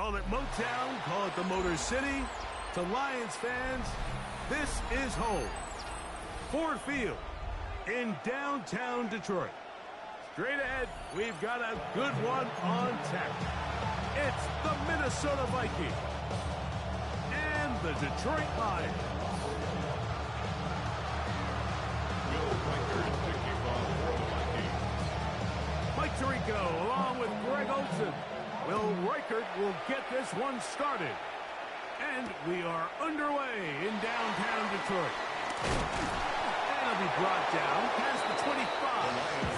Call it Motown, call it the Motor City. To Lions fans, this is home. Ford Field in downtown Detroit. Straight ahead, we've got a good one on tap. It's the Minnesota Vikings and the Detroit Lions. Mike Tirico along with Greg Olson. Will Reichert will get this one started. And we are underway in downtown Detroit. And it'll be brought down past the 25.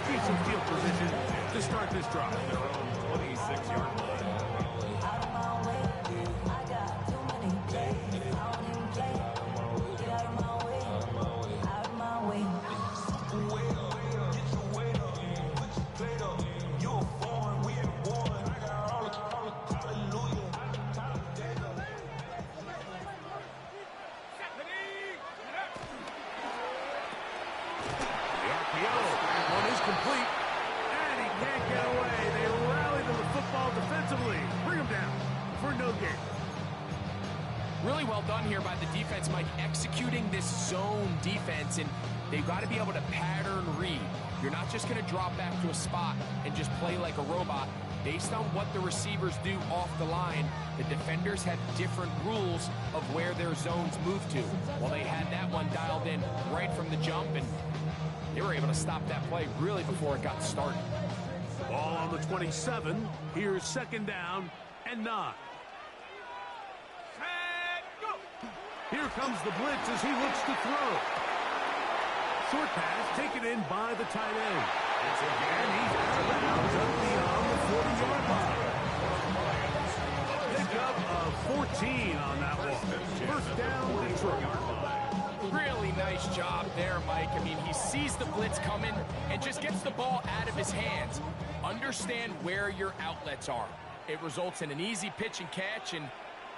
Decent field position to start this drive. Their own 26-yard line. Complete, and he can't get away. They rally to the football defensively. Bring him down for no gain. Really well done here by the defense, Mike, executing this zone defense, and they've got to be able to pattern read. You're not just going to drop back to a spot and just play like a robot. Based on what the receivers do off the line, the defenders have different rules of where their zones move to. Well, they had that one dialed in right from the jump, and they were able to stop that play really before it got started. Ball on the 27. Here's second down and 9. Here comes the blitz as he looks to throw. Short pass taken in by the tight end. And he's out of bounds up beyond the 40-yard line. A pickup of 14 on that one. First down, Detroit. Really nice job there, Mike. I mean, he sees the blitz coming and just gets the ball out of his hands. Understand where your outlets are. It results in an easy pitch and catch and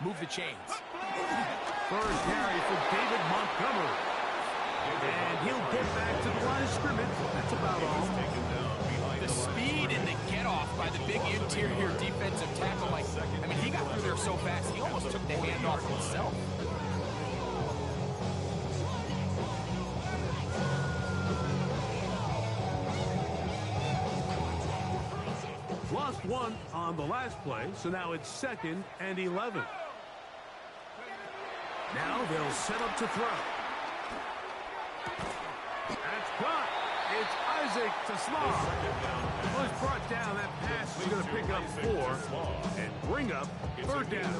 move the chains. First carry for David Montgomery. And he'll get back to the line of scrimmage. That's about all. The speed and the get-off by the big interior defensive tackle, Mike. I mean, he got through there so fast, he almost took the hand off himself. Lost one on the last play, so now it's 2nd and 11. Now they'll set up to throw. That's caught. It's Isaac to Slaw. Well, it's brought down. That pass is going to pick up 4 and bring up 3rd down.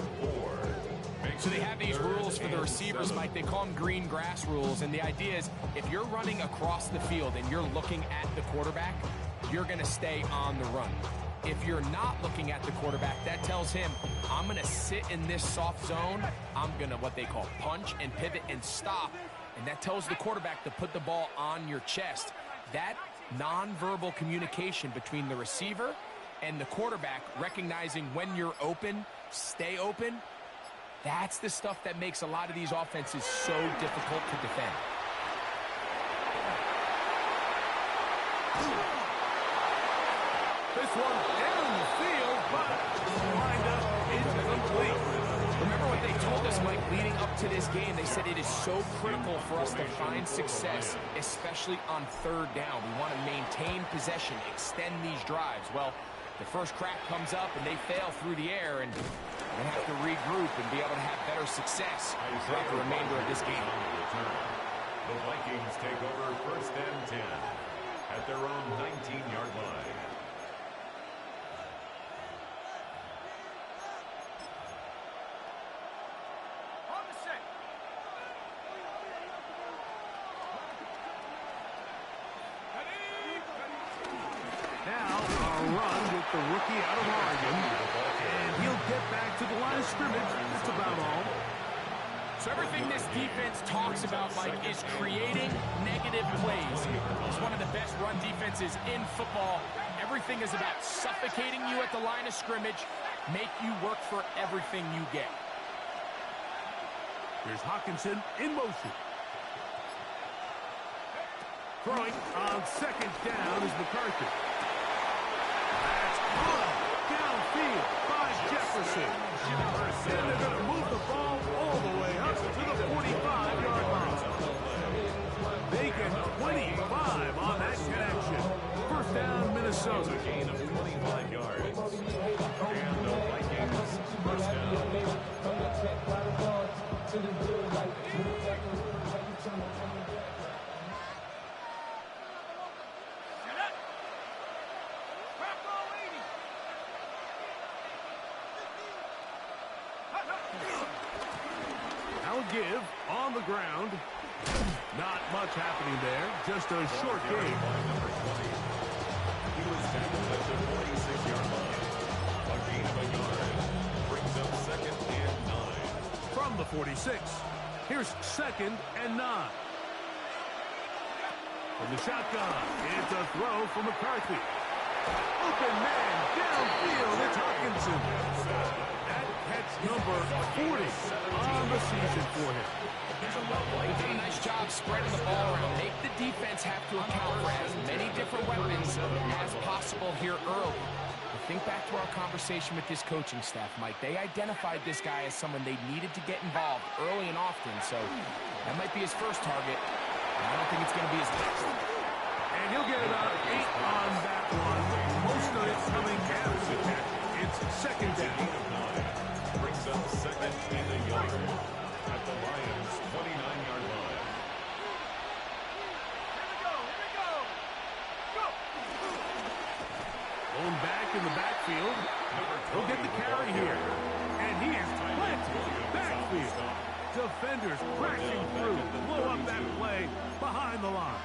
So they have these rules for the receivers, Mike. They call them green grass rules. And the idea is if you're running across the field and you're looking at the quarterback, you're going to stay on the run. If you're not looking at the quarterback, that tells him, I'm going to sit in this soft zone. I'm going to what they call punch and pivot and stop. And that tells the quarterback to put the ball on your chest. That nonverbal communication between the receiver and the quarterback, recognizing when you're open, stay open, that's the stuff that makes a lot of these offenses so difficult to defend. This one down the field, but lined up incomplete. Remember what they told us, Mike, leading up to this game? They said it is so critical for us to find success, especially on 3rd down. We want to maintain possession, extend these drives. Well, the first crack comes up and they fail through the air, and they have to regroup and be able to have better success throughout the remainder of this game. The Vikings take over 1st and 10 at their own 19-yard line. The rookie out of Oregon, and he'll get back to the line of scrimmage. That's about all. So everything this defense talks about, Mike, is creating negative plays. It's one of the best run defenses in football. Everything is about suffocating you at the line of scrimmage, make you work for everything you get. Here's Hawkinson in motion. Throwing on 2nd down is McCarthy. Downfield. by Jefferson. And they're going to move the ball all the way up to the 45-yard line. They get 25 on that connection. First down, Minnesota. A gain of 25 yards. And the Vikings first down. Now give on the ground. Not much happening there. Just a short game. He was tackled at the 46-yard line. A gain of a yard. Brings up second and 9. From the 46. Here's second and 9. From the shotgun, it's a throw for McCarthy. Open man downfield. It's Hawkinson. That catch number 40 on the season for him. They did a nice job spreading the ball around. Make the defense have to account for as many different weapons as possible here early. But think back to our conversation with this coaching staff, Mike. They identified this guy as someone they needed to get involved early and often. So that might be his first target. I don't think it's going to be his last. And he'll get about 8 on that one. Most of it coming after the catch. It's second down. Brings up second and a yard at the Lions' 29-yard line. Going back in the backfield. He'll get the carry here. And he is planted backfield. Defenders crashing through. Blow up that play behind the line.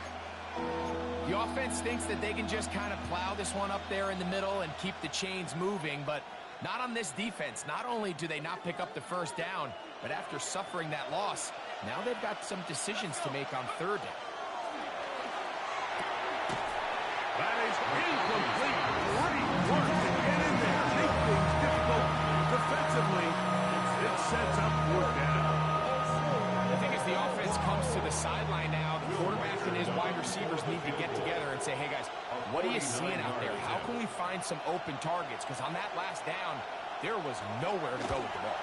The offense thinks that they can just kind of plow this one up there in the middle and keep the chains moving, but not on this defense. Not only do they not pick up the first down, but after suffering that loss, now they've got some decisions to make on third down. That is incomplete. Great work to get in there. Make things difficult defensively. It sets up fourth down. The thing is, the offense comes to the sideline now. The quarterback and his wide receivers need to get together and say, hey, guys, what are you seeing out there? How can we find some open targets? Because on that last down, there was nowhere to go with the ball.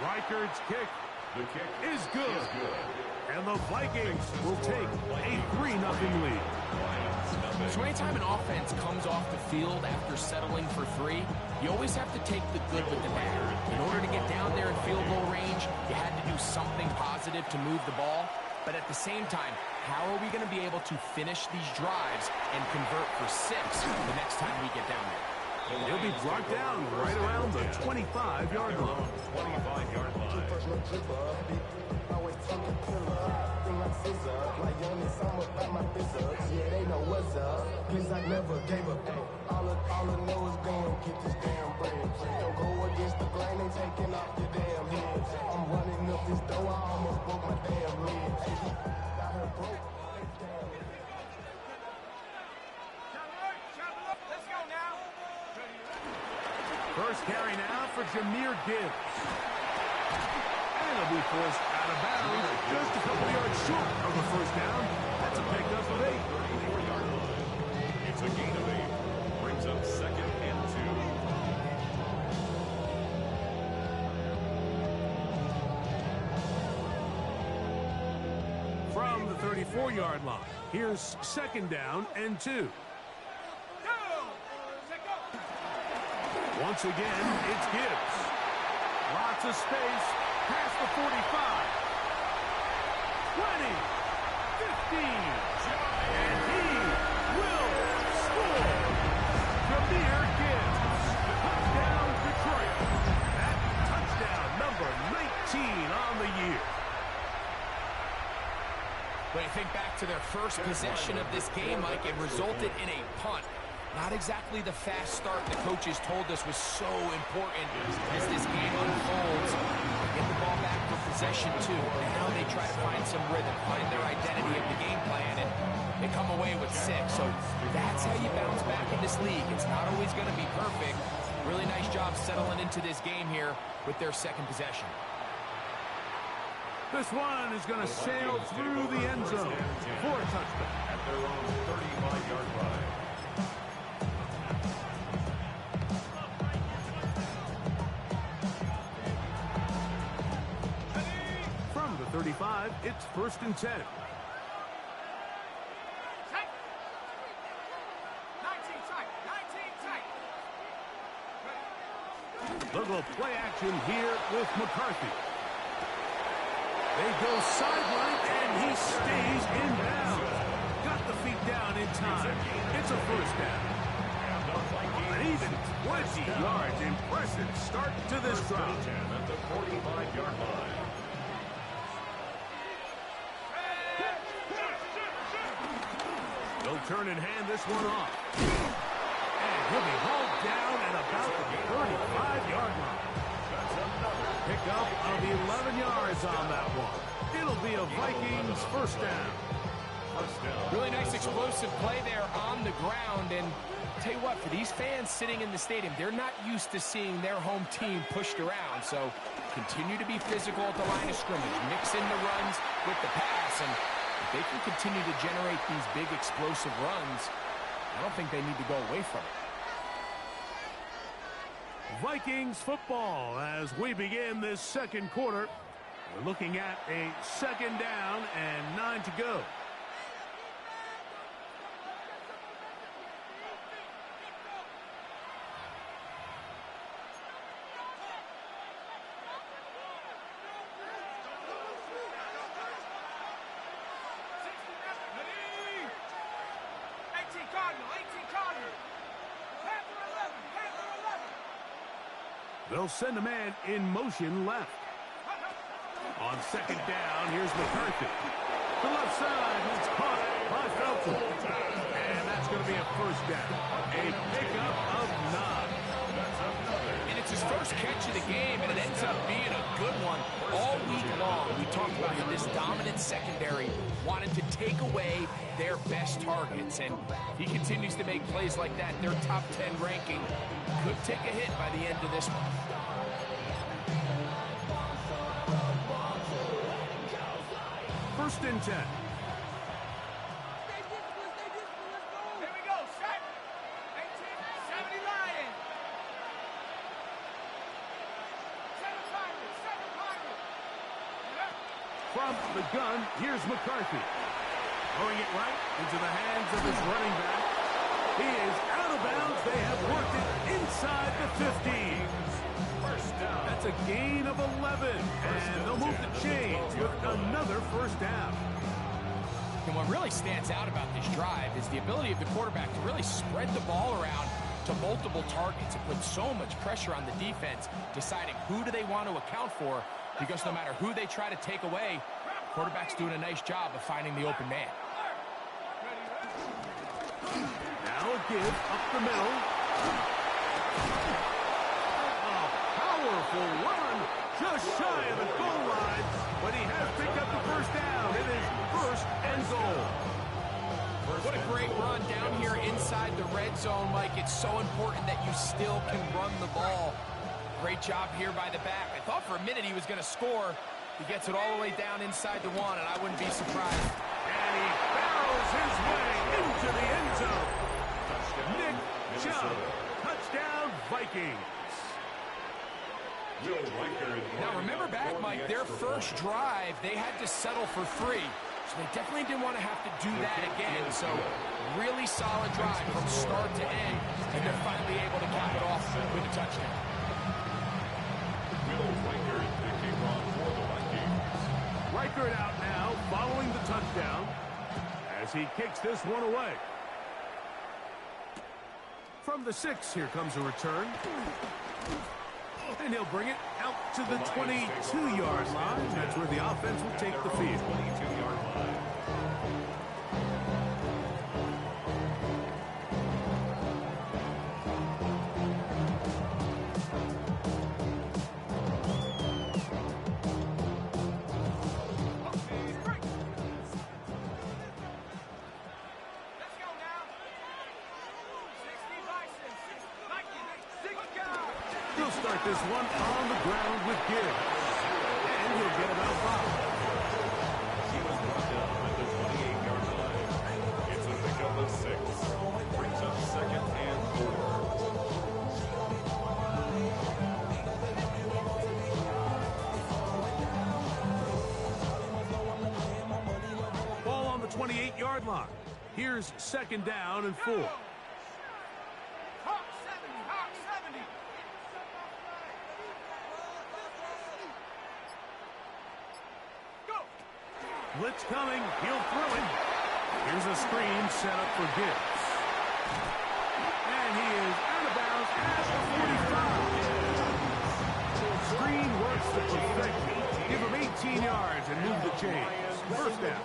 Reichard's kick The kick is good. is good. And the Vikings will take a 3-0 lead. So anytime an offense comes off the field after settling for 3, you always have to take the good with the bad. In order to get down there in field goal range, you had to do something positive to move the ball. But at the same time, how are we going to be able to finish these drives and convert for 6 the next time we get down there? He'll be brought down right around the 25-yard line. 25-yard line. First carry now for Jahmyr Gibbs. And he'll be forced out of bounds just a couple yards short of the first down. That's a pickup of 8. 34-yard line. It's a gain of 8. Brings up second and 2. From the 34-yard line, here's second down and 2. Once again, it's Gibbs. Lots of space past the 45. 20. 15. And he will score. Jahmyr Gibbs. Touchdown, Detroit. That touchdown number 19 on the year. When you think back to their first possession of this game, Mike, it resulted in a punt. Not exactly the fast start the coaches told us was so important as this game unfolds. They get the ball back for possession 2. Now they try to find some rhythm, find their identity of the game plan, and they come away with 6. So that's how you bounce back in this league. It's not always going to be perfect. Really nice job settling into this game here with their second possession. This one is going to sail through the end zone for a touchdown. At their own 35-yard line. 35, it's 1st and 10. They'll go play action here with McCarthy. They go sideline, and he stays in bounds. Got the feet down in time. It's a 1st down. An even 20 yards. Impressive start to this drive. At the 45-yard line. They'll turn and hand this one off. And he'll be hauled down at about the 35-yard line. Pickup of 11 yards on that one. It'll be a Vikings 1st down. Really nice explosive play there on the ground. And tell you what, for these fans sitting in the stadium, they're not used to seeing their home team pushed around. So continue to be physical at the line of scrimmage. Mix in the runs with the pass. And if they can continue to generate these big explosive runs, I don't think they need to go away from it. Vikings football as we begin this 2nd quarter. We're looking at a 2nd down and 9 to go. They'll send a man in motion left. On 2nd down, here's McCarthy. The left side, it's caught by Felton. And that's going to be a 1st down. A pickup of 9. And it's his first catch of the game, and it ends up being a good one. All week long, we talked about how this dominant secondary wanted to take away their best targets. And if he continues to make plays like that, their top 10 ranking could take a hit by the end of this one. 1st and 10. Here we go, set. 1870 Lion. 7 From the gun, here's McCarthy. Throwing it right into the hands of his running back. He is out of bounds. They have worked it inside the 15. 1st down. That's a gain of 11. And they'll move the chains with another 1st down. And what really stands out about this drive is the ability of the quarterback to really spread the ball around to multiple targets and put so much pressure on the defense, deciding who do they want to account for, because no matter who they try to take away, the quarterback's doing a nice job of finding the open man. Now a give up the middle. A powerful run just shy of the goal line, but he has picked up the 1st down. It is 1st and goal. What a great run down here inside the red zone, Mike. It's so important that you still can run the ball. Great job here by the back. I thought for a minute he was going to score. He gets it all the way down inside the 1, and I wouldn't be surprised. And he barrels his way into the end zone. Nick Chubb, touchdown Vikings. Now remember back, Mike, their first drive, they had to settle for 3. So they definitely didn't want to have to do that again. So really solid drive from start to end, and they're finally able to cap it off with a touchdown. Reichert out now following the touchdown as he kicks this one away. From the 6, here comes a return. And he'll bring it out to the 22-yard line. That's where the offense will take the field. 22-yard line. He'll start this one on the ground with Gibbs. And he'll get him out foul. He was brought down at the 28-yard line. It's a pickup of 6. Brings up 2nd and 4. 28-yard line. Here's second down and 4. Hawk 70, Hawk 70. Go. Blitz coming. He'll throw it. Here's a screen set up for Gibbs. And he is out of bounds at the 45. Screen works to perfection. Give him 18 yards and move the chains. First down.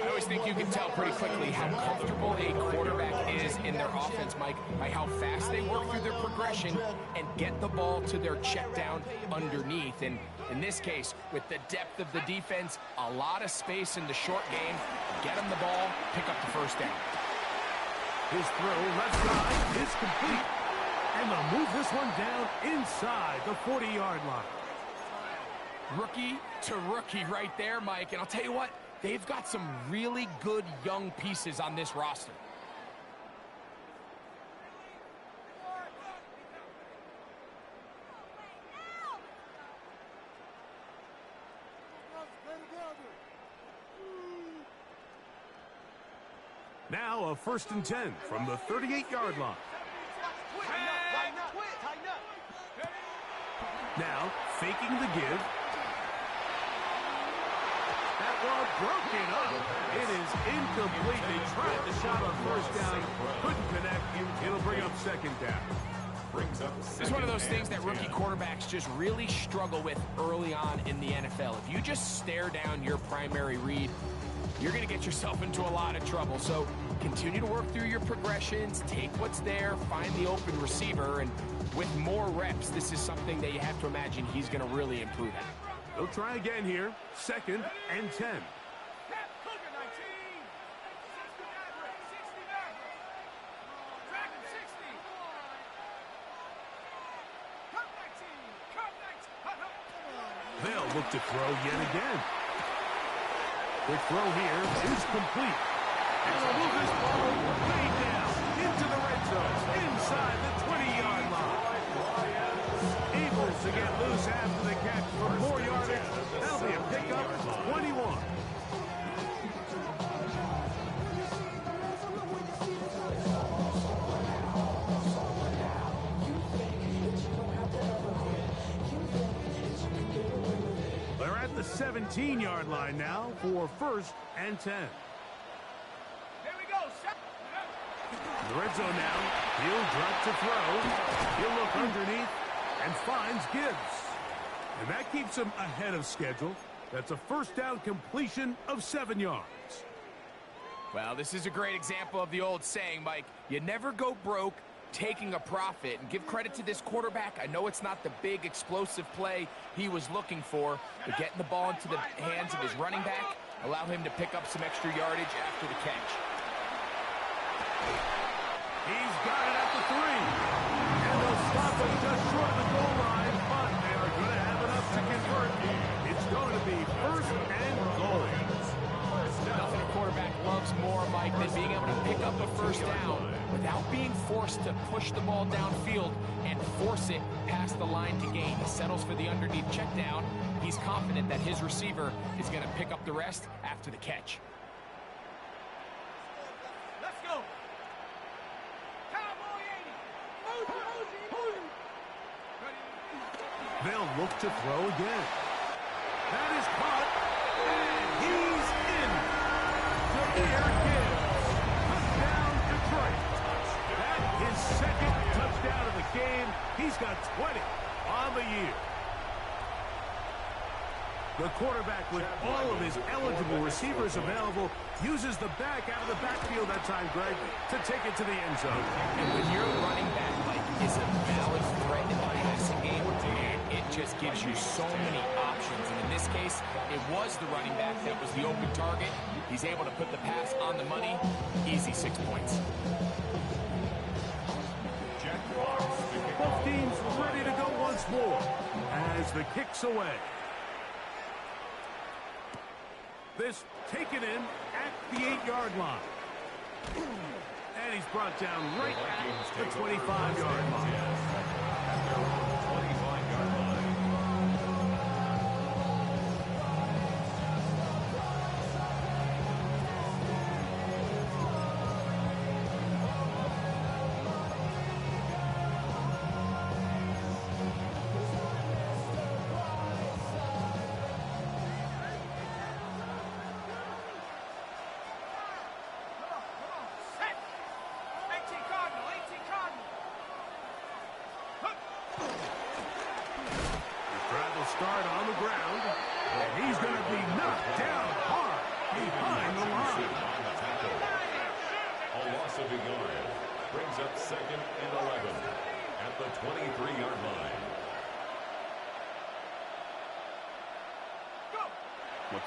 I always think you can tell pretty quickly how comfortable a quarterback is in their offense, Mike, by how fast they work through their progression and get the ball to their check down underneath. And in this case, with the depth of the defense, a lot of space in the short game, get them the ball, pick up the first down. His throw left side is complete. And they'll move this one down inside the 40-yard line. Rookie to rookie right there, Mike. And I'll tell you what, they've got some really good young pieces on this roster. Now a 1st and 10 from the 38-yard line. Now faking the give. That one broken up. It is incomplete. They tried the shot on first down. Couldn't connect. It'll bring up second down. It's one of those things that rookie quarterbacks just really struggle with early on in the NFL. If you just stare down your primary read, you're going to get yourself into a lot of trouble. So continue to work through your progressions, take what's there, find the open receiver, and with more reps, this is something that you have to imagine he's going to really improve at. They'll try again here. 2nd and 10. They'll look to throw yet again. The throw here is complete. And they'll move this ball way down into the red zone, inside the 20-yard line. Able to get loose after the catch for more yardage. That'll be a pickup, 21. They're at the 17-yard line now for 1st and 10. Here we go. The red zone now. He'll drop to throw. He'll look underneath and finds Gibbs. And that keeps him ahead of schedule. That's a first down completion of 7 yards. Well, this is a great example of the old saying, Mike, you never go broke taking a profit. And give credit to this quarterback. I know it's not the big explosive play he was looking for, but getting the ball into the hands of his running back, allow him to pick up some extra yardage after the catch. He's got it at the 3. And they'll stop him just short of the goal line, but they are going to have enough to convert. It's going to be 1st and goal. Nothing a quarterback loves more, Mike, than being able to pick up a first down without being forced to push the ball downfield and force it past the line to gain. He settles for the underneath check down. He's confident that his receiver is going to pick up the rest after the catch. Let's go. Cowboy 80. They'll look to throw again. That is caught, and he's in. Jameer Gibbs. Touchdown, Detroit. That is 2nd touchdown of the game. He's got 20 on the year. The quarterback, with all of his eligible receivers available, uses the back out of the backfield that time, Greg, to take it to the end zone. And when your running back, Mike, is a valid threat in the passing game, man, it just gives you so many options. And in this case, it was the running back that was the open target. He's able to put the pass on the money. Easy 6 points. Both teams ready to go once more as the kick's away. This taken in at the 8-yard line. And he's brought down right at the 25-yard line.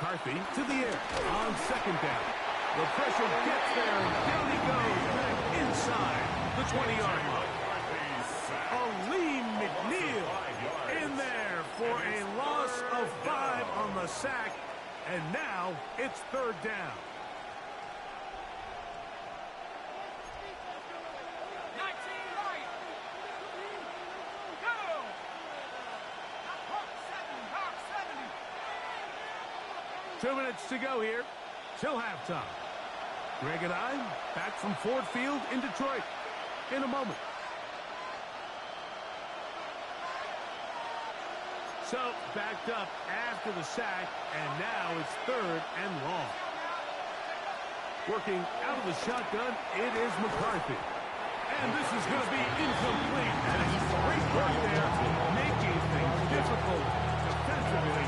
McCarthy to the air on second down. The pressure gets there, and down he goes back inside the 20-yard line. Aleem McNeil in there for a loss of 5 on the sack, and now it's third down. 19 right. Go. Hawk 70. 2 minutes to go here till halftime. Greg and I back from Ford Field in Detroit in a moment. So backed up after the sack, and now it's third and long. Working out of the shotgun, it is McCarthy. And this is going to be incomplete. And great work there, making things difficult defensively.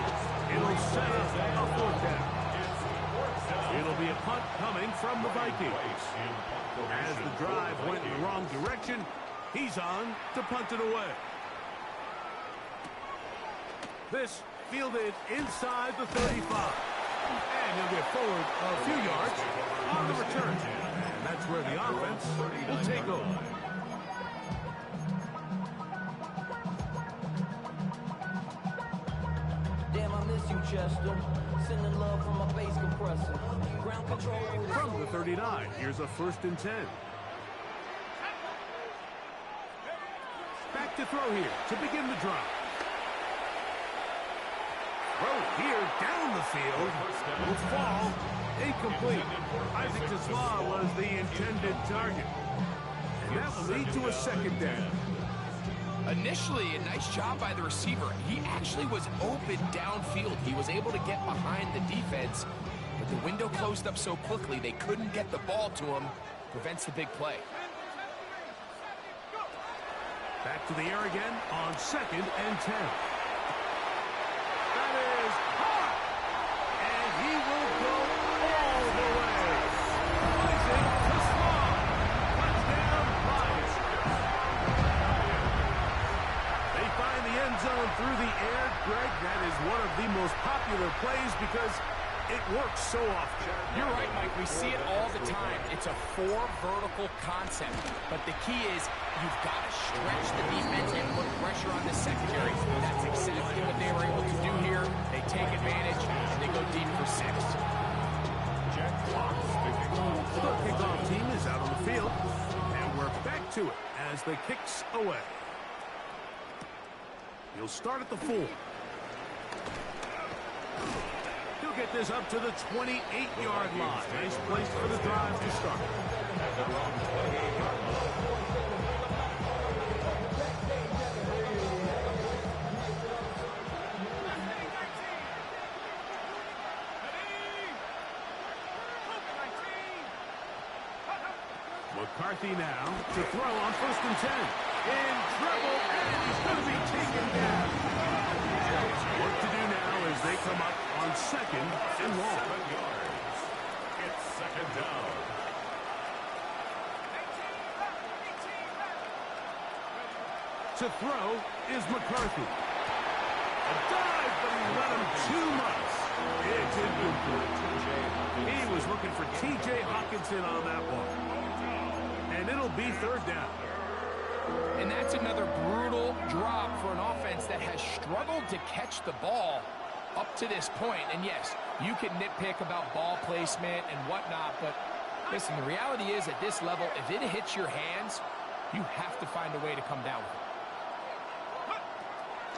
It'll set up a fourth down. It'll be a punt coming from the Vikings. As the drive went in the wrong direction, he's on to punt it away. This fielded inside the 35. And he'll get forward a few yards on the return. And that's where the offense will take over. Damn, I miss you, Chester. Sending love from my bass compressor. Ground control. From the 39, here's a 1st and 10. Back to throw here to begin the drive. Throw here down the field. Will fall. Incomplete. Isaac Tesla was the intended target. And that will lead to a second down. Initially, a nice job by the receiver. He actually was open downfield. He was able to get behind the defense, but the window closed up so quickly they couldn't get the ball to him. Prevents the big play. Back to the air again on 2nd and 10. That is hot. And he will go all the way. Isaac Tesla. Touchdown, Lions. They find the end zone through the air. Greg, that is one of the most popular plays because it works so often. You're right, Mike. We see it all the time. It's a 4 vertical concept. But the key is you've got to stretch the defense and put pressure on the secondary. That's exactly what they were able to do here. They take advantage, and they go deep for 6. The kickoff team is out on the field, and we're back to it as the kick's away. He'll start at the 4. He'll get this up to the 28-yard line. Nice place for the drive to start. At their own 28-yard line. McCarthy now to throw on 1st and 10. In trouble, and he's going to be taken down. What to do now as they come up on 2nd and long. 7 yards. It's 2nd down. To throw is McCarthy. A dive, but he let him too much. It's incomplete. He was looking for T.J. Hawkinson on that one. And it'll be 3rd down. And that's another brutal drop for an offense that has struggled to catch the ball up to this point. And yes, you can nitpick about ball placement and whatnot, but listen, the reality is at this level, if it hits your hands, you have to find a way to come down with it.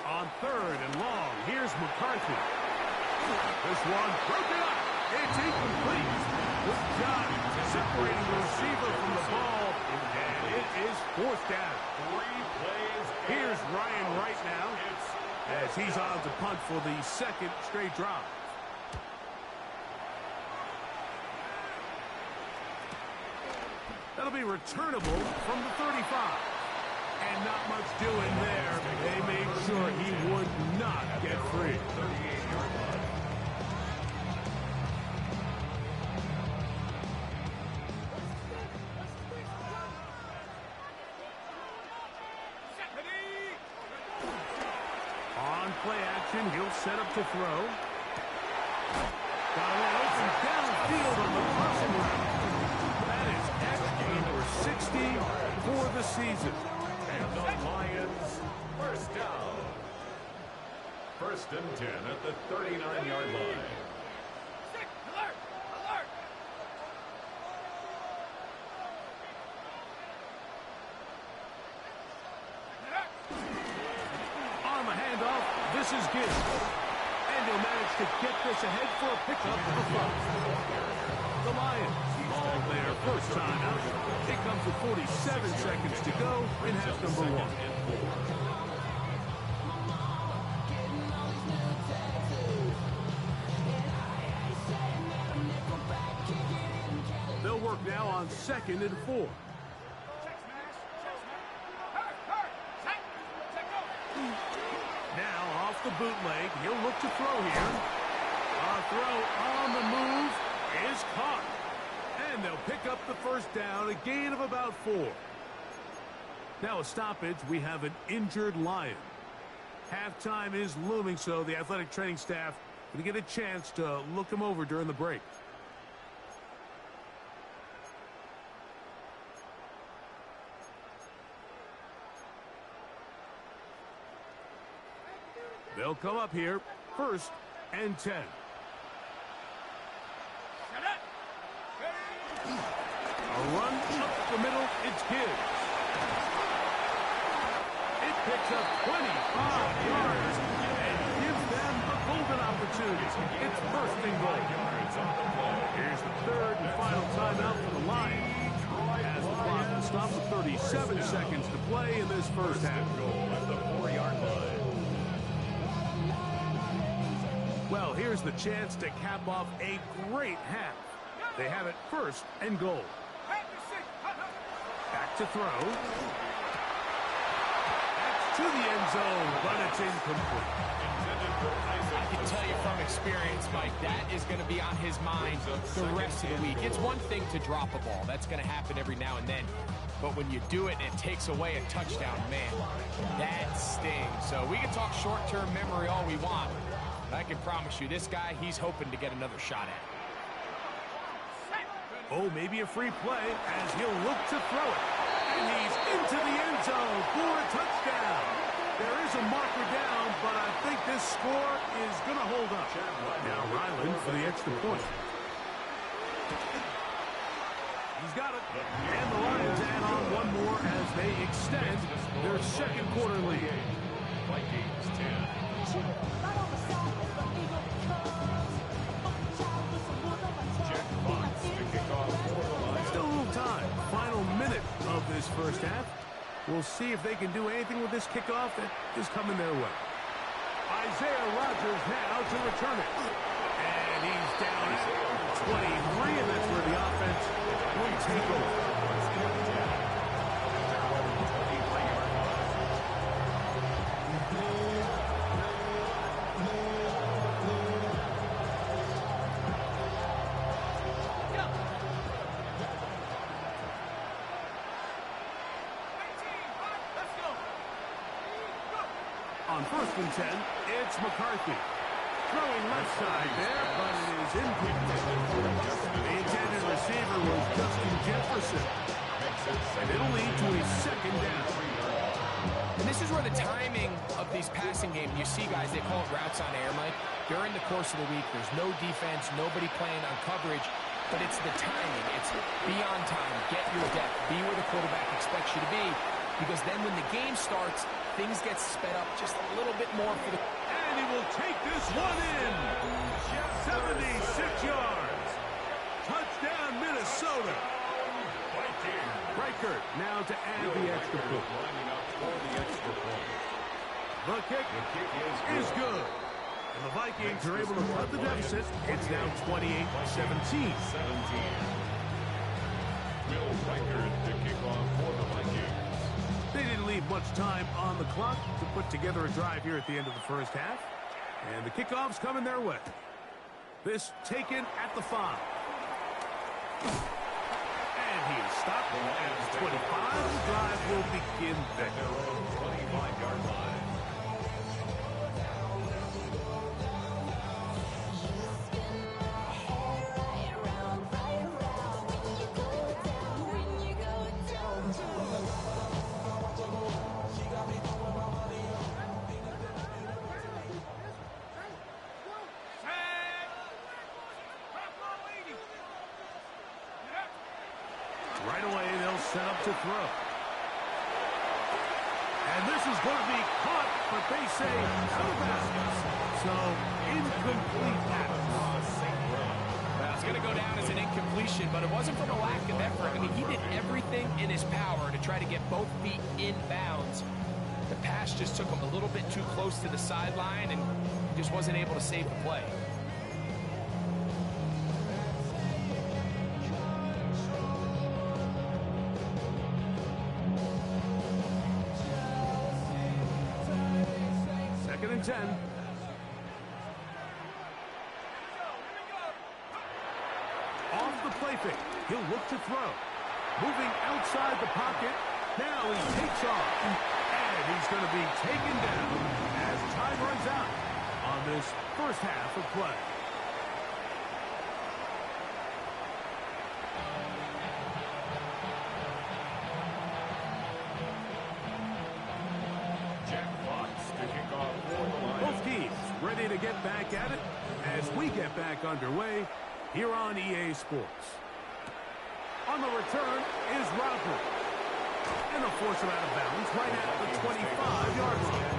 On 3rd and long, here's McCarthy. This one broken up. It's incomplete. Good job separating the receiver from the ball, and it is 4th down. 3 plays. Here's Ryan Wright now as he's on to punt for the 2nd straight drive. That'll be returnable from the 35. And not much doing there. They made sure he would not get free. 38-yard line. On play action, he'll set up to throw. Got a man open downfield on the crossing route. That is edge gain number 60 for the season. And the Lions, first down. First and 10 at the 39-yard line. Six, alert! Alert! On the handoff, this is Gibbs. And he'll manage to get this ahead for a pickup of 5. The Lions, all their first time out. It comes with 47 seconds to go in half number 1. They'll work now on 2nd and 4. Now off the bootleg, he'll look to throw here. A throw on the move is caught. And they'll pick up the first down, a gain of about 4. Now a stoppage, we have an injured Lion. Halftime is looming, so the athletic training staff going to get a chance to look him over during the break. They'll come up here, 1st and 10. A run up the middle, it's Gibbs. It picks up 25 yards and gives them a golden opportunity. It's 1st and goal. Here's the 3rd and final timeout for the Lions. As the clock will stop with 37 seconds to play in this first half. At the 4-yard line. Well, here's the chance to cap off a great half. They have it 1st and goal. Back to throw. That's to the end zone, but it's incomplete. I can tell you from experience, Mike, that is going to be on his mind the rest of the week. It's one thing to drop a ball. That's going to happen every now and then. But when you do it and it takes away a touchdown, man, that stings. So we can talk short-term memory all we want. I can promise you, this guy, he's hoping to get another shot at it. Oh, maybe a free play as he'll look to throw it. And he's into the end zone for a touchdown. There is a marker down, but I think this score is going to hold up. Now Ryland for the extra point. He's got it. And the Lions add on one more as they extend their 2nd quarter lead. Vikings 10. Still a little time. Final minute of this first half. We'll see if they can do anything with this kickoff that is coming their way. Isaiah Rodgers now to return it. And he's down at 23, and that's where the offense will take over. On 1st and 10, it's McCarthy. Throwing left side there, but it is incomplete. The intended receiver was Justin Jefferson. And it'll lead to a 2nd down. And this is where the timing of these passing games, you see guys, they call it routes on air, Mike. During the course of the week, there's no defense, nobody playing on coverage, but it's the timing. It's be on time, get your depth, be where the quarterback expects you to be, because then when the game starts, things get sped up just a little bit more for the... And he will take this one in. 76 yards. Touchdown, Minnesota. Reichert now to add the extra point. The kick is good. And the Vikings are able to cut the deficit. It's now 28-17. Will Reichert to kick off for the Vikings. They didn't leave much time on the clock to put together a drive here at the end of the first half. And the kickoff's coming their way. This taken at the 5. And he is stopped at 25. The drive will begin there. 25-yard line. set up to throw. And this is going to be caught, but they say out of bounds. So, incomplete pass. Well, it's going to go down as an incompletion, but it wasn't from a lack of effort. I mean, he did everything in his power to try to get both feet in bounds. The pass just took him a little bit too close to the sideline, and he just wasn't able to save the play. Second and 10. Off the play fake. He'll look to throw. Moving outside the pocket. Now he takes off. And he's going to be taken down as time runs out on this first half of play. Both teams ready to get back at it as we get back underway here on EA Sports. On the return is Roper. And they'll force him out of bounds right at the 25-yard line.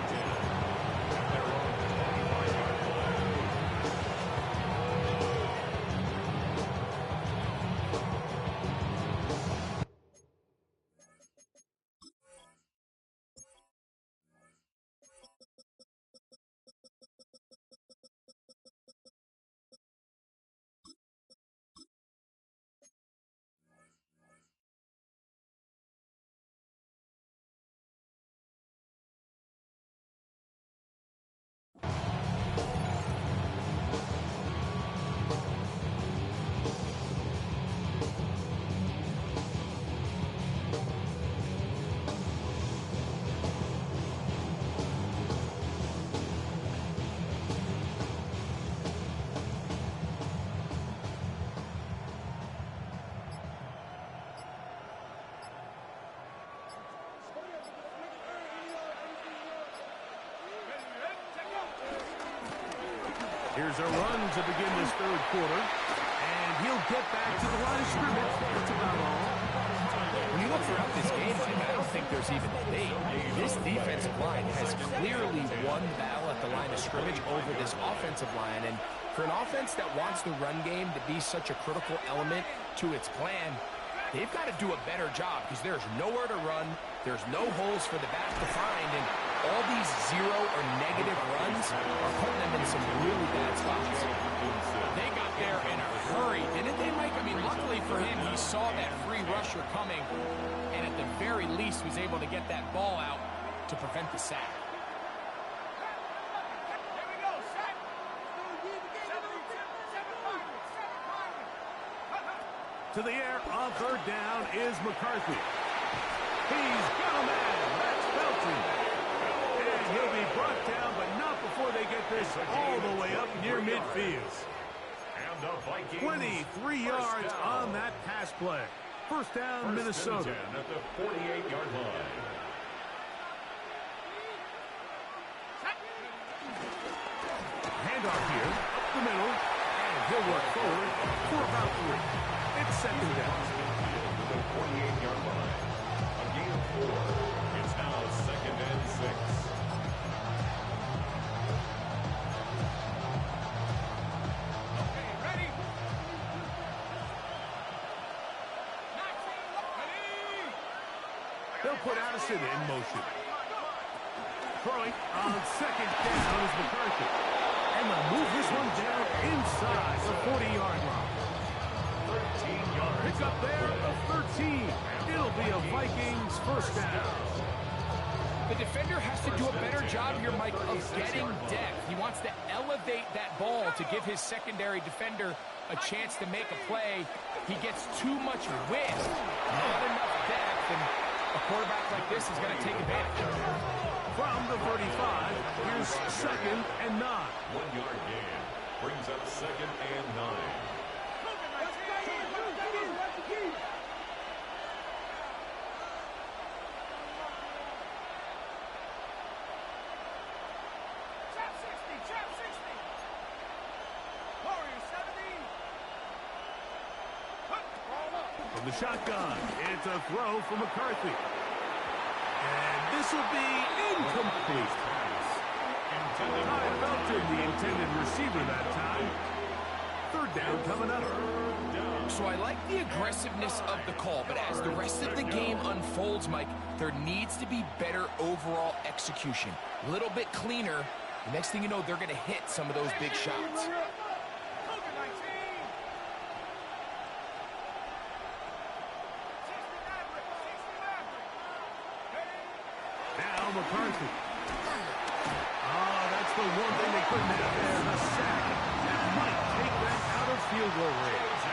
Here's a run to begin this third quarter. And he'll get back to the line of scrimmage. That's about all. When you look throughout this game, Mike, I don't think there's even debate. This defensive line has clearly won the battle at the line of scrimmage over this offensive line. And for an offense that wants the run game to be such a critical element to its plan, they've got to do a better job because there's nowhere to run. There's no holes for the back to find. And all these zero or negative runs are putting them in some really bad spots. They got there in a hurry, didn't they, Mike? I mean, luckily for him, he saw that free rusher coming, and at the very least was able to get that ball out to prevent the sack. To the air on third down is McCarthy. He's got a man. That's Felton. And he'll be brought down, but not before they get this all the way up near midfield. 23 yards on that pass play. First down, Minnesota. At the 48-yard line. Handoff here, up the middle, and he'll work forward for about 3. It's second down. The 48-yard line. A gain of 4. It's now second and 6. They'll put Addison in motion. Throwing on second down is McCarthy. And they'll move this one down inside the 40-yard line. 13 yards. Pick up there of 13. It'll be a Vikings first down. The defender has to do a better job here, Mike, of getting depth. He wants to elevate that ball to give his secondary defender a chance to make a play. He gets too much width, not enough depth, and a quarterback like this is going to take advantage. From the 35, here's second and 9. 1-yard gain. Brings up second and 9. From the shotgun, it's a throw for McCarthy. And this will be incomplete. I belted the intended receiver that time. Third down coming up. So I like the aggressiveness of the call, but as the rest of the game unfolds, Mike, there needs to be better overall execution. A little bit cleaner. The next thing you know, they're going to hit some of those big shots. Now McCarthy. Oh, that's the one thing they couldn't have there, the sack. That might take them out of field goal range.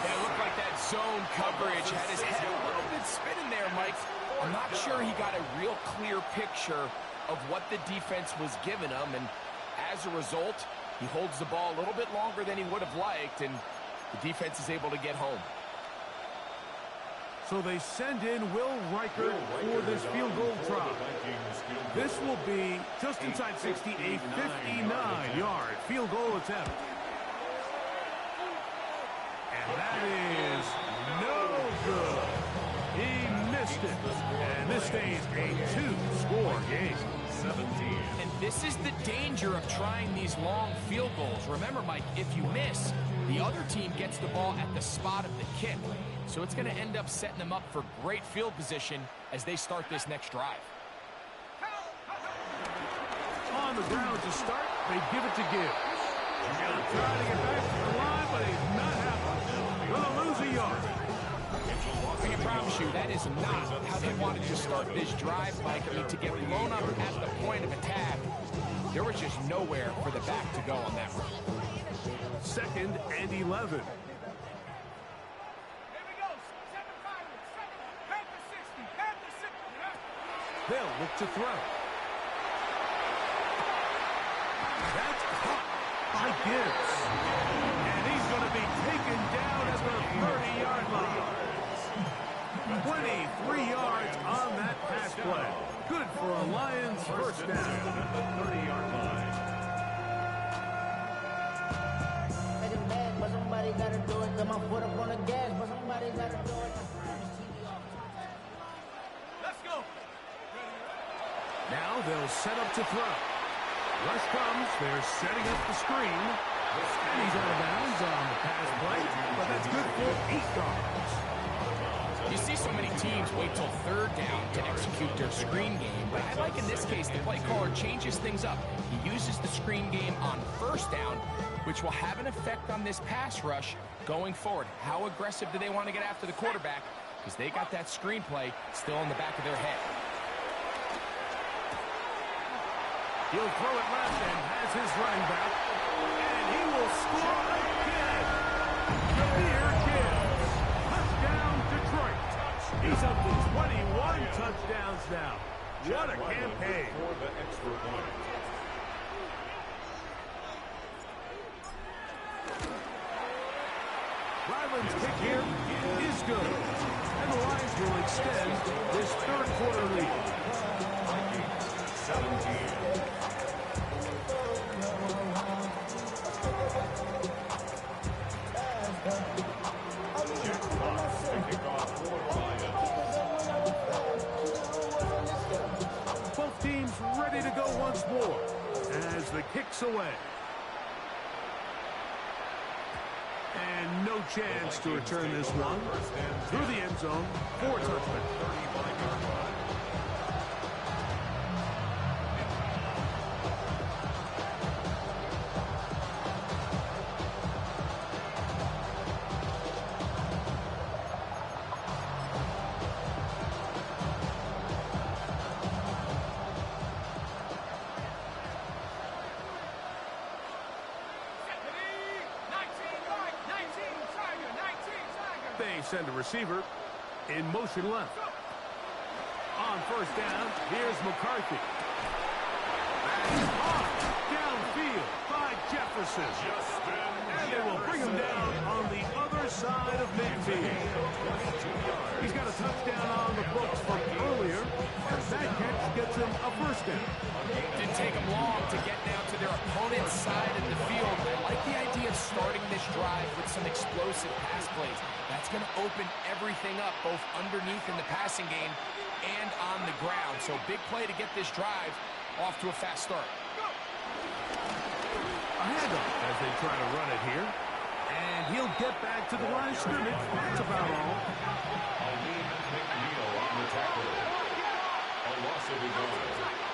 It looked like that zone coverage had his head a little bit spinning there, Mike. I'm not sure he got a real clear picture of what the defense was giving him, and as a result, he holds the ball a little bit longer than he would have liked, and the defense is able to get home. So they send in Will Reichert for this field goal try. This will be just inside 60, a 59-yard field goal attempt. And that is no good. He missed it. And this stays a two-score game. 17. And this is the danger of trying these long field goals. Remember, Mike, if you miss, the other team gets the ball at the spot of the kick. So it's going to end up setting them up for great field position as they start this next drive. On the ground to start, they give it to Gibbs. Gonna try to get back to the line, but he's not happening. Gonna lose a yard. I can promise you that is not how they wanted to start this drive, Mike. I mean, to get blown up at the point of attack, there was just nowhere for the back to go on that run. 2nd and 11. They'll look to throw. That's caught by Gibbs. And he's going to be taken down at the 30-yard line. 23 yards on that pass play. Good for a Lions first down. At the 30-yard line. Making bad, but somebody gotta do it. Got my foot up on the gas, but somebody gotta do it. Let's go. Now they'll set up to throw. Rush comes. They're setting up the screen. And he's out of bounds on the pass play, but that's good for 8 yards. You see so many teams wait till 3rd down to execute their screen game, but I like in this case the play caller changes things up. He uses the screen game on 1st down, which will have an effect on this pass rush going forward. How aggressive do they want to get after the quarterback? Because they got that screen play still in the back of their head. He'll throw it left and has his running back. And he will score again. Jameer Gibbs. Touchdown, Detroit. He's up to 21 touchdowns now. What a campaign. For the extra point. Ryland's kick here is good. And the Lions will extend this 3rd quarter lead. 17. Both teams ready to go once more as the kick's away. And no chance to return this one. Through the end zone for a touchdown. 35-yard line. They send a receiver in motion left. On 1st down, here's McCarthy. And caught downfield by Jefferson. And they will bring him down on the other side of midfield. He's got a touchdown on the books from earlier, That catch gets him a first down. Didn't take them long to get down to their opponent's side of the field. I like the idea of starting this drive with some explosive pass plays. That's going to open everything up, both underneath in the passing game and on the ground. So big play to get this drive off to a fast start. A handoff as they try to run it here. And he'll get back to the line of scrimmage. That's about all. McNeil on the tackle. A loss of a yard.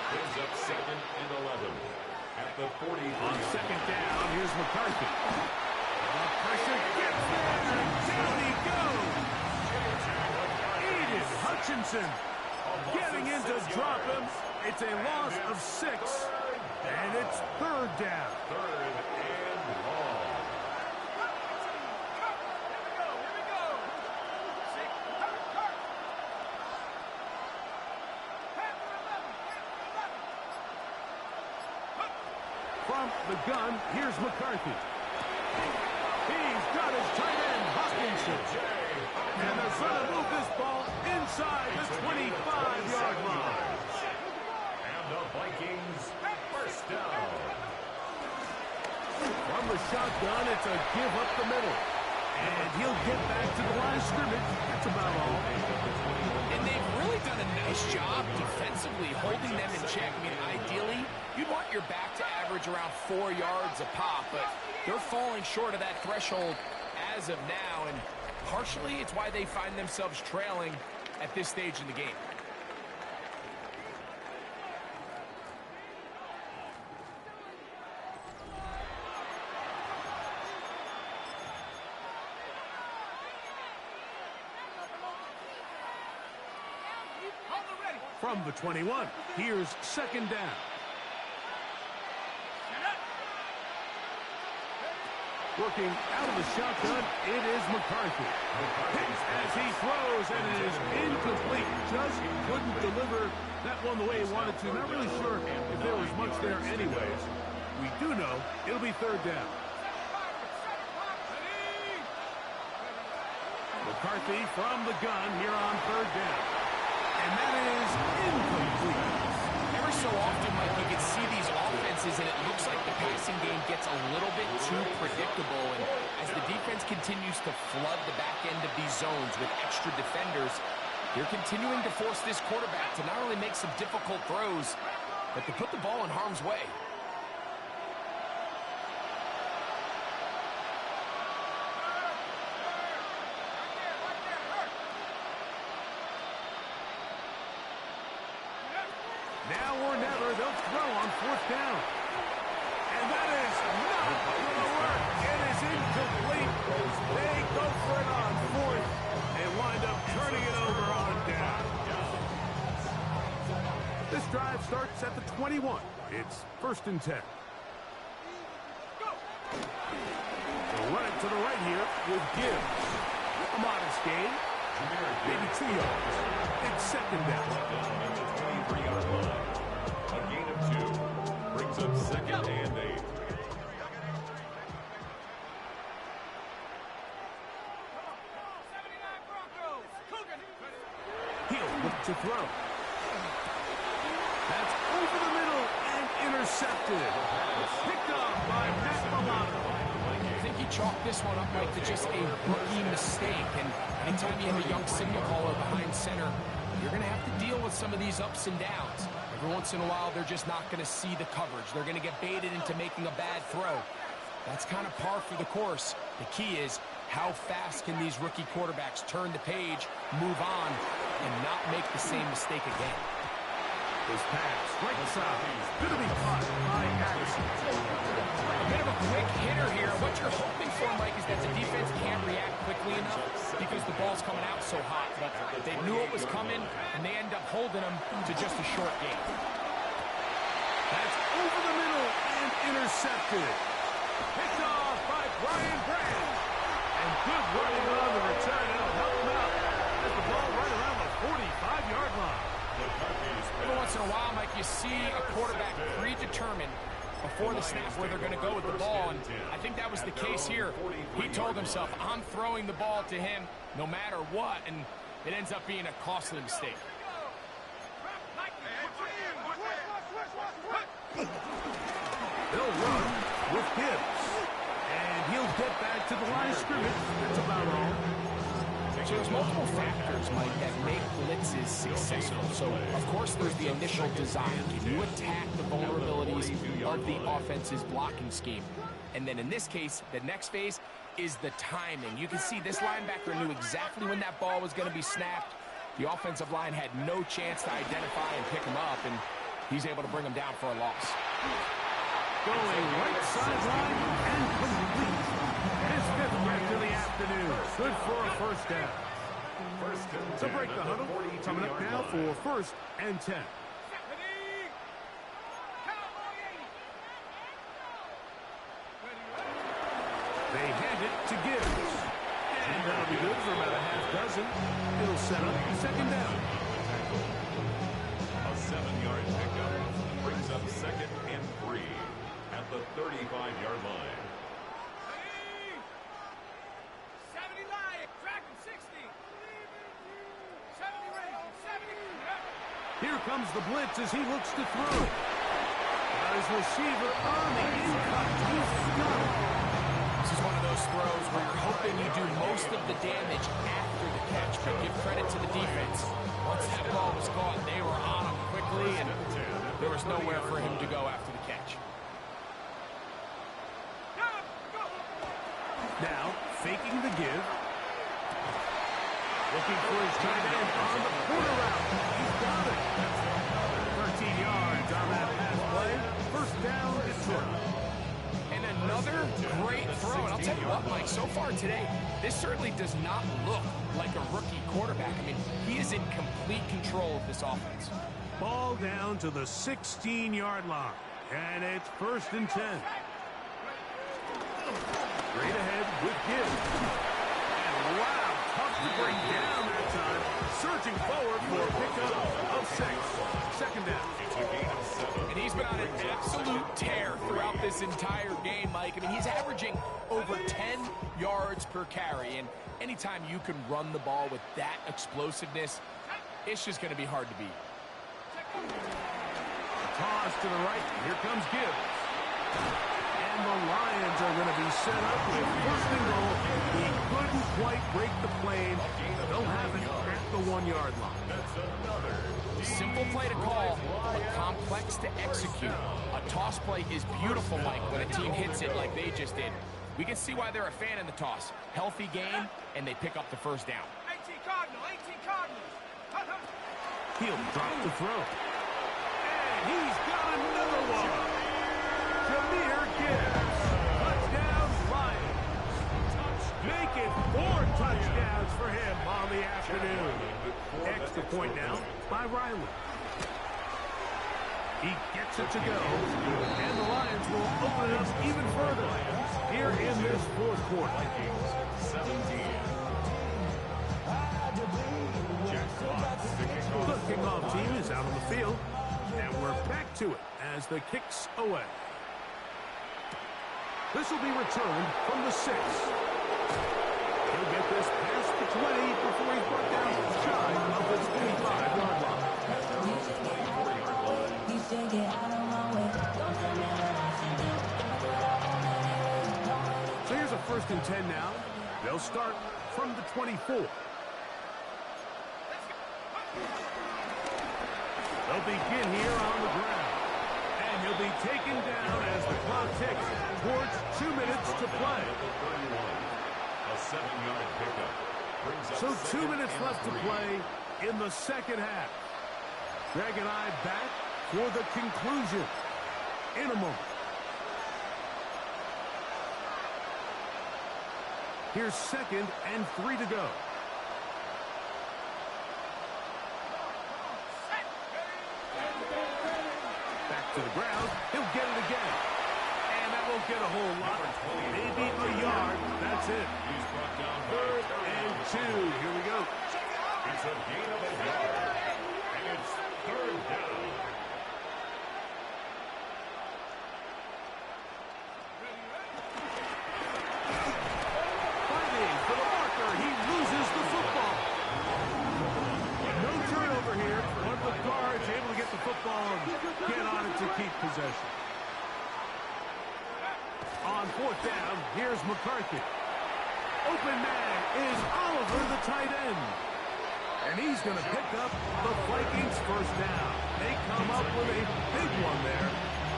Brings up 2nd and 11. At the 40. On second down, here's McCarthy. The pressure gets there, and down he goes. Eden Hutchinson getting in to drop him. It's a loss of 6, and it's 3rd down. 3rd and long. From the gun, here's McCarthy. He's got his tight end, Hopkinson. And they're going to move this ball inside the 25-yard line. And the Vikings first down. From the shotgun, it's a give up the middle. And he'll get back to the line of scrimmage. That's about all. And they've really done a nice job defensively holding them in check. I mean, ideally, you'd want your back to average around 4 yards a pop, but they're falling short of that threshold as of now, and partially it's why they find themselves trailing at this stage in the game. From the 21, here's 2nd down. Working out of the shotgun, it is McCarthy. Hits as he throws, and it is incomplete. Just couldn't deliver that one the way he wanted to. Not really sure if there was much there anyways. We do know it'll be 3rd down. McCarthy from the gun here on 3rd down. And that is incomplete. Every so often, Mike, you can see these offenses, and it looks like the passing game gets a little bit too predictable. And as the defense continues to flood the back end of these zones with extra defenders, they're continuing to force this quarterback to not only make some difficult throws, but to put the ball in harm's way. Now or never, they'll throw on 4th down. And that is not going to work. It is incomplete. They go for it on 4th and wind up turning it over on down. This drive starts at the 21. It's 1st and 10. They'll run it to the right here with Gibbs. A modest gain. Maybe 2 yards. It's 2nd down. A gain of 2 brings up 2nd and 8. He'll look to throw. That's over the middle and intercepted. Picked up by Matt Milano. I think he chalked this one up, Mike, to just a rookie mistake. And anytime you have a young signal caller behind center, you're going to have to deal with some of these ups and downs. Every once in a while, they're just not going to see the coverage. They're going to get baited into making a bad throw. That's kind of par for the course. The key is, how fast can these rookie quarterbacks turn the page, move on, and not make the same mistake again? This pass, right side, going to be caught by Addison. A bit of a quick hitter here. What you're hoping for, Mike, is that the defense can't react quickly enough because the ball's coming out so hot. But they knew it was coming, and they end up holding them to just a short game. That's over the middle and intercepted. Picked off by Brian Brand. And good running on the return. It'll help him out. There's the ball right around the 45-yard line. Every once in a while, Mike, you see a quarterback predetermined before the snap where they're going to go with the ball, and I think that was the case here. He told himself, I'm throwing the ball to him no matter what, and it ends up being a costly mistake. with Gibbs. And he'll get back to the line of scrimmage. That's about all. So there's multiple factors, Mike, that make blitzes successful. So, of course, there's the initial design. Can you attack the vulnerabilities of the offense's blocking scheme? And then in this case, the next phase is the timing. You can see this linebacker knew exactly when that ball was going to be snapped. The offensive line had no chance to identify and pick him up, and he's able to bring him down for a loss. Going right sideline and complete. His fifth break of the afternoon. Good for a first down. So break the huddle. Coming up now for 1st and 10. They hand it to Gibbs. And that'll be good for about a half dozen. It'll set up 2nd down. A 7-yard pickup brings up 2nd and 3 at the 35-yard line. 70 Lions, tracking 60. 70 Rangers, 70. Here comes the blitz as he looks to throw. Now his receiver on the in-cut. He's got it. This is one of those throws where you're hoping you do most of the damage after the catch, but give credit to the defense. Once that ball was caught, they were on him quickly, and there was nowhere for him to go after the catch. Now, faking the give. Looking for his tight end on the corner route. He's got it. 13 yards on that pass play. 1st down, Detroit. And another great throw. And I'll tell you what, Mike, so far today, this certainly does not look like a rookie quarterback. I mean, he is in complete control of this offense. Ball down to the 16-yard line. And it's 1st and 10. Straight ahead with Gibbs. And wow, tough to bring down that time. Surging forward for a pickup of 6. 2nd down. And he's been on an absolute tear throughout this entire game, Mike. I mean, he's averaging over 10 yards per carry. And anytime you can run the ball with that explosiveness, it's just going to be hard to beat. Toss to the right. Here comes Gibbs. And the Lions are going to be set up with 1st and goal. He couldn't quite break the plane. They'll have it at the 1-yard line. Simple play to call, but complex to execute. A toss play is beautiful, Mike, when a team hits it like they just did. We can see why they're a fan in the toss. Healthy game, and they pick up the 1st down. 18 Cardinals, 18 Cardinals. He'll drop the throw. And he's got another one. Jahmyr Gibbs. Touchdown, Lions. Make it 4 touchdowns for him on the afternoon. Extra point now by Riley. He gets it to go. And the Lions will open it up even further here in this 4th quarter. 17. The kickoff team is out on the field. And we're back to it as the kick's away. This will be returned from the 6. He'll get this past the 20 before he's brought down shy of the 25-yard line. So here's a 1st and 10 now. They'll start from the 24. They'll begin here on the ground. And he'll be taken down as the clock ticks towards 2 minutes to play. A 7-yard pickup brings up So 2 2nd minutes and left to 3. play in the 2nd half. Greg and I back for the conclusion in a moment. Here's 2nd and 3 to go. Back to the ground. He'll get it again. And that won't get a whole lot. Maybe a yard. That's it. He's brought down 3rd and 2. Here we go. It's a gain of a yard. And it's 3rd down. Fighting for the marker. He loses the football. No turnover here. One of the guards able to get the football and get on it to keep possession. McCarthy. Open man is Oliver, the tight end. And he's going to pick up the Vikings first down. They come up with a big one there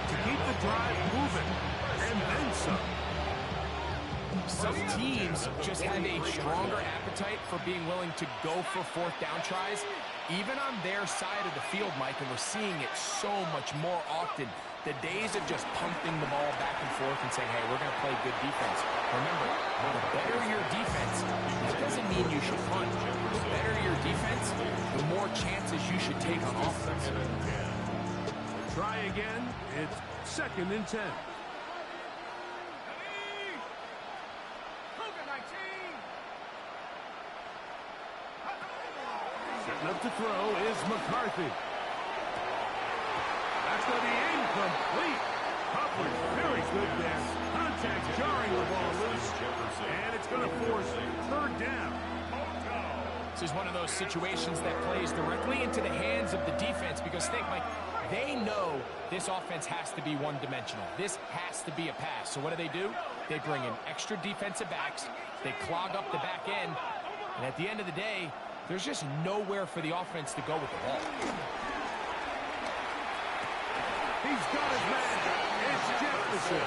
to keep the drive moving. And then some. Some teams just have a stronger appetite for being willing to go for fourth down tries, even on their side of the field, Mike, and we're seeing it so much more often. The days of just pumping the ball back and forth and saying, hey, we're going to play good defense. Remember, the better your defense, that doesn't mean you should punt. The better your defense, the more chances you should take on offense. Try again. It's 2nd and 10. Setting up to throw is McCarthy. That's going to be incomplete. Coverage very good there. Contact jarring the ball loose. And it's going to force 3rd down. This is one of those situations that plays directly into the hands of the defense because think, Mike, they know this offense has to be one-dimensional. This has to be a pass. So what do? They bring in extra defensive backs. They clog up the back end. And at the end of the day, there's just nowhere for the offense to go with the ball. He's got his man. It's Jefferson.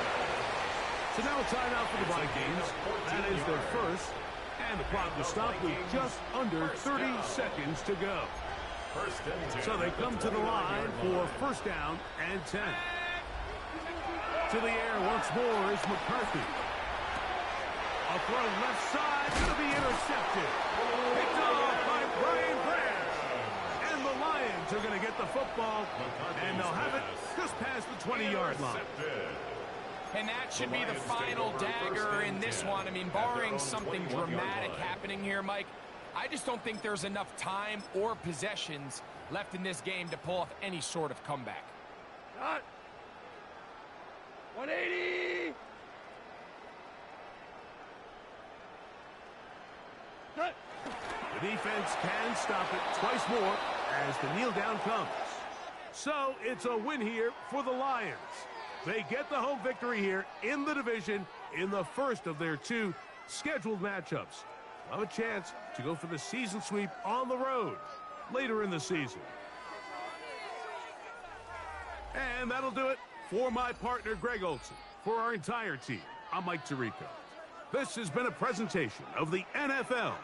So now a timeout for the Vikings. That is their first. And the clock will stop with just under 30 seconds to go. So they come to the line for 1st down and 10. To the air once more is McCarthy. A throw left side, going to be intercepted. Picked off by Brian Graham. And the Lions are going to get the football, and they'll have it just past the 20-yard line. And that should be the final dagger in this one. I mean, barring something dramatic happening here, Mike, I just don't think there's enough time or possessions left in this game to pull off any sort of comeback. Cut. 180. Cut. The defense can stop it twice more as the kneel down comes. So it's a win here for the Lions. They get the home victory here in the division in the first of their 2 scheduled matchups. They'll have a chance to go for the season sweep on the road later in the season. And that'll do it for my partner, Greg Olson. For our entire team, I'm Mike Tirico. This has been a presentation of the NFL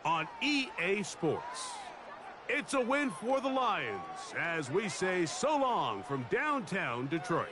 on EA Sports. It's a win for the Lions as we say so long from downtown Detroit.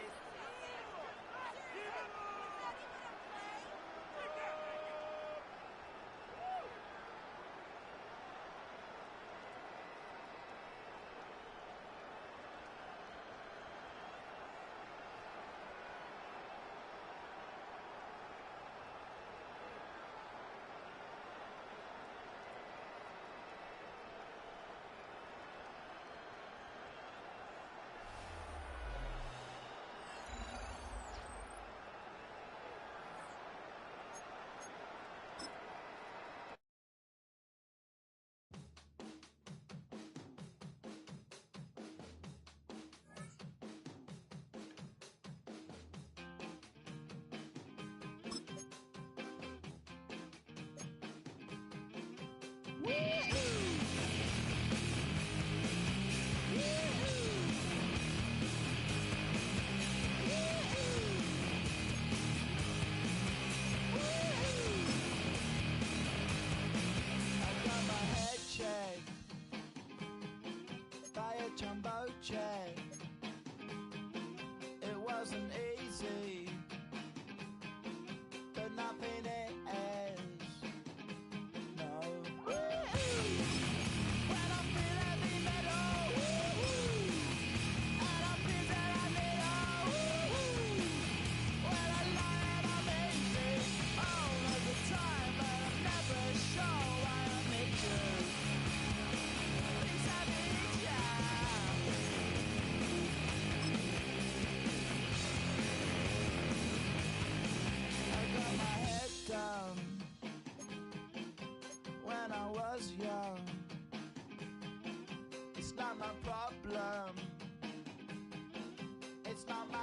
Jumbo jet. It wasn't easy, but nothing is. No. When I feel heavy metal, and I feel that I need when I lie and I'm easy all of the time, but I'm never sure why I need you. Things I need you. When I was young, it's not my problem, it's not my